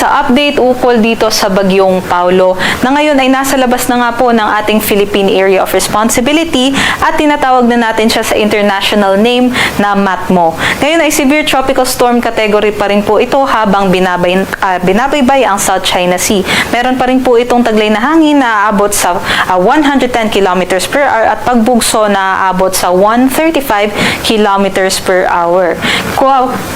Sa update ukol dito sa Bagyong Paulo na ngayon ay nasa labas na nga po ng ating Philippine Area of Responsibility at tinatawag na natin siya sa international name na MATMO. Ngayon ay Severe Tropical Storm category pa rin po ito habang binabaybay ang South China Sea. Meron pa rin po itong taglay na hangin na aabot sa 110 km per hour at pagbugso na aabot sa 135 km per hour.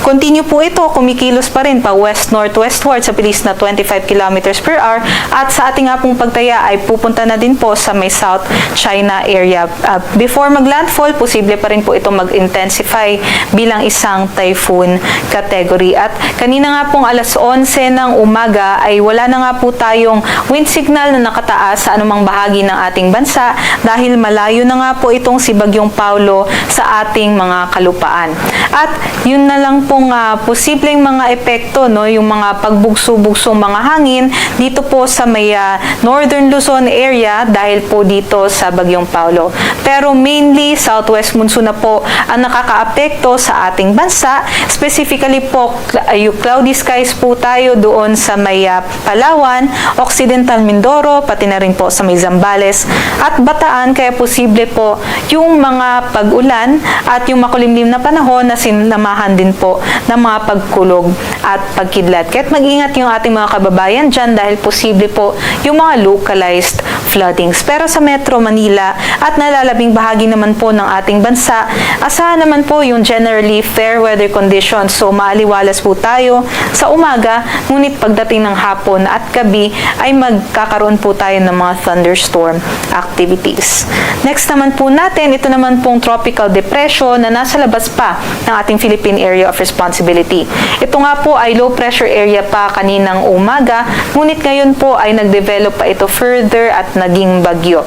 Continue po ito, kumikilos pa rin pa west-northwestward sa bilis na 25 km per hour at sa ating nga pong pagtaya ay pupunta na din po sa may South China area. Before maglandfall, posible pa rin po ito mag-intensify bilang isang typhoon category. At kanina nga pong alas 11 ng umaga ay wala na nga po tayong wind signal na nakataas sa anumang bahagi ng ating bansa dahil malayo na nga po itong si Bagyong Paulo sa ating mga kalupaan. At yun na lang pong posibleng mga epekto, no, yung mga pagbugso-bugsong mga hangin dito po sa may Northern Luzon area dahil po dito sa Bagyong Paulo. Pero mainly southwest monsoon na po ang nakakaapekto sa ating bansa. Specifically po yung cloudy skies po tayo doon sa may Palawan, Occidental Mindoro, pati na rin po sa may Zambales at Bataan, kaya posible po yung mga pag-ulan at yung makulimlim na panahon na sinamahan din po ng mga pagkulog at pagkidlat. Kaya't mag-ingat yung ating mga kababayan dyan dahil posible po yung mga localized floodings. Pero sa Metro Manila at nalalabing bahagi naman po ng ating bansa, asahan naman po yung generally fair weather conditions. So maaliwalas po tayo sa umaga, ngunit pagdating ng hapon at gabi ay magkakaroon po tayo ng mga thunderstorm activities. Next naman po natin, ito naman pong tropical depression na nasa labas pa ng ating Philippine Area of Responsibility. Ito nga po ay low pressure area pa kaninang umaga, ngunit ngayon po ay nag-develop pa ito further at naging bagyo.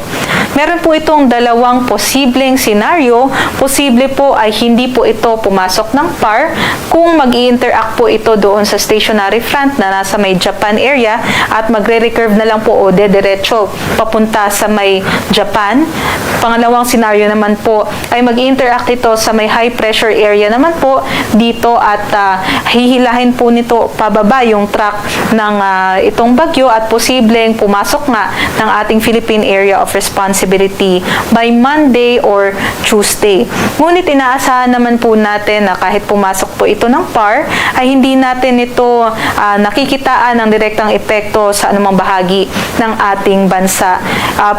Meron po itong dalawang posibleng senaryo. Posible po ay hindi po ito pumasok ng PAR kung mag-i-interact po ito doon sa stationary front na nasa may Japan area at magre-recurve na lang po o dediretso papunta sa may Japan. Pangalawang senaryo naman po ay mag-i-interact ito sa may high pressure area naman po dito at hihilahin po nito pababa yung track ng itong bagyo at posibleng pumasok nga ng ating Philippine Area of Responsibility by Monday or Tuesday. Ngunit inaasahan naman po natin na kahit pumasok po ito ng PAR ay hindi natin ito nakikitaan ng direktang epekto sa anumang bahagi ng ating bansa.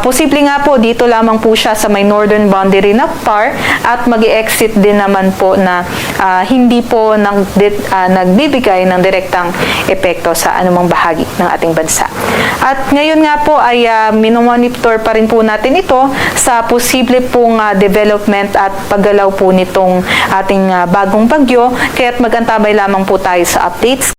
Posible nga po dito lamang po siya sa may northern boundary ng PAR at mag-exit din naman po na hindi po nagbibigay ng direktang epekto sa anumang bahagi ng ating bansa. At ngayon nga po ay minomonitor pa rin po natin ito sa posible pong development at paggalaw po nitong ating bagong bagyo, kaya't magantabay lamang po tayo sa updates.